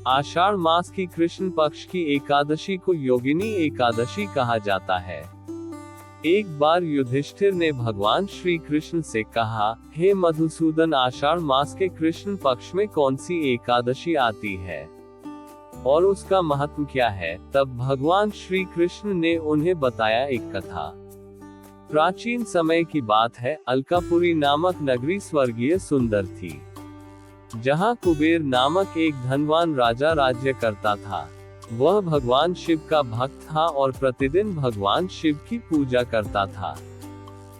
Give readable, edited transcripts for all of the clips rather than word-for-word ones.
आषाढ़ मास की कृष्ण पक्ष की एकादशी को योगिनी एकादशी कहा जाता है। एक बार युधिष्ठिर ने भगवान श्री कृष्ण से कहा, हे मधुसूदन, आषाढ़ मास के कृष्ण पक्ष में कौन सी एकादशी आती है और उसका महत्व क्या है। तब भगवान श्री कृष्ण ने उन्हें बताया एक कथा। प्राचीन समय की बात है, अलकापुरी नामक नगरी स्वर्गीय सुंदर थी, जहाँ कुबेर नामक एक धनवान राजा राज्य करता था। वह भगवान शिव का भक्त था और प्रतिदिन भगवान शिव की पूजा करता था,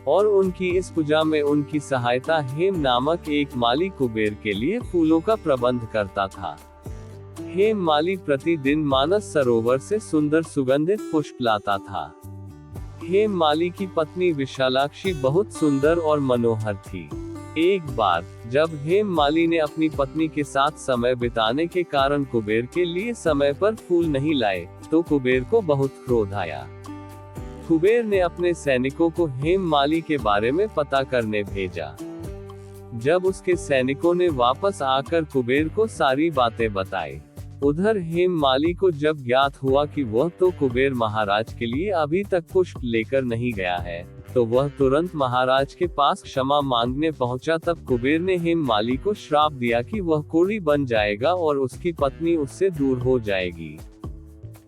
और उनकी इस पूजा में उनकी सहायता हेम नामक एक माली कुबेर के लिए फूलों का प्रबंध करता था। हेम माली प्रतिदिन मानस सरोवर से सुंदर सुगंधित पुष्प लाता था। हेम माली की पत्नी विशालाक्षी बहुत सुंदर और मनोहर थी। एक बार जब हेम माली ने अपनी पत्नी के साथ समय बिताने के कारण कुबेर के लिए समय पर फूल नहीं लाए, तो कुबेर को बहुत क्रोध आया। कुबेर ने अपने सैनिकों को हेम माली के बारे में पता करने भेजा। जब उसके सैनिकों ने वापस आकर कुबेर को सारी बातें बताई, उधर हेम माली को जब ज्ञात हुआ कि वह तो कुबेर महाराज के लिए अभी तक पुष्प लेकर नहीं गया है, तो वह तुरंत महाराज के पास क्षमा मांगने पहुंचा। तब कुबेर ने हेम माली को श्राप दिया कि वह कोढ़ी बन जाएगा और उसकी पत्नी उससे दूर हो जाएगी।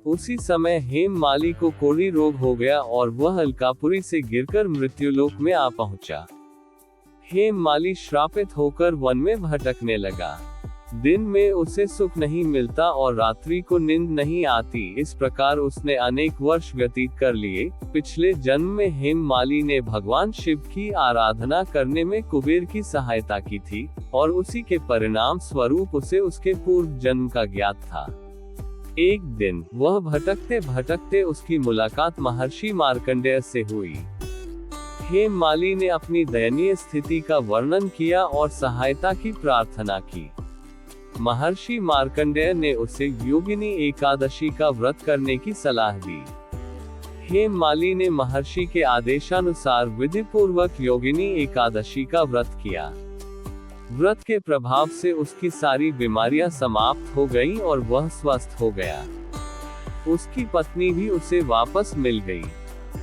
उसी समय हेम माली को कोढ़ी रोग हो गया और वह अलकापुरी से गिरकर मृत्युलोक में आ पहुंचा। हेम माली श्रापित होकर वन में भटकने लगा। दिन में उसे सुख नहीं मिलता और रात्रि को नींद नहीं आती। इस प्रकार उसने अनेक वर्ष व्यतीत कर लिए। पिछले जन्म में हेम माली ने भगवान शिव की आराधना करने में कुबेर की सहायता की थी, और उसी के परिणाम स्वरूप उसे उसके पूर्व जन्म का ज्ञात था। एक दिन वह भटकते भटकते उसकी मुलाकात महर्षि मार्कंडेय से हुई। हेम माली ने अपनी दयनीय स्थिति का वर्णन किया और सहायता की प्रार्थना की। महर्षि मार्कंडेय ने उसे योगिनी एकादशी का व्रत करने की सलाह दी। हेम माली ने महर्षि के आदेशानुसार विधि पूर्वक योगिनी एकादशी का व्रत किया। व्रत के प्रभाव से उसकी सारी बीमारियां समाप्त हो गईं और वह स्वस्थ हो गया। उसकी पत्नी भी उसे वापस मिल गई।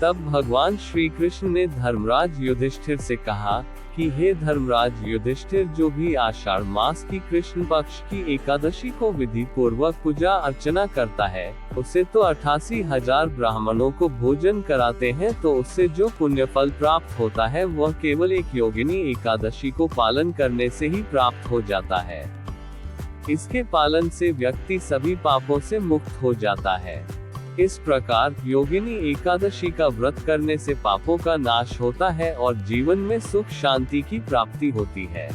तब भगवान श्री कृष्ण ने धर्मराज युधिष्ठिर से कहा कि हे धर्मराज युधिष्ठिर, जो भी आषाढ़ मास की कृष्ण पक्ष की एकादशी को विधि पूर्वक पूजा अर्चना करता है, उसे तो 88,000 ब्राह्मणों को भोजन कराते हैं, तो उससे जो पुण्य फल प्राप्त होता है वह केवल एक योगिनी एकादशी को पालन करने से ही प्राप्त हो जाता है। इसके पालन से व्यक्ति सभी पापों से मुक्त हो जाता है। इस प्रकार योगिनी एकादशी का व्रत करने से पापों का नाश होता है और जीवन में सुख शांति की प्राप्ति होती है।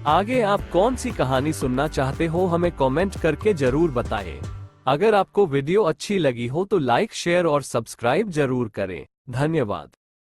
आगे आप कौन सी कहानी सुनना चाहते हो, हमें कमेंट करके जरूर बताएं। अगर आपको वीडियो अच्छी लगी हो तो लाइक, शेयर और सब्सक्राइब जरूर करें। धन्यवाद।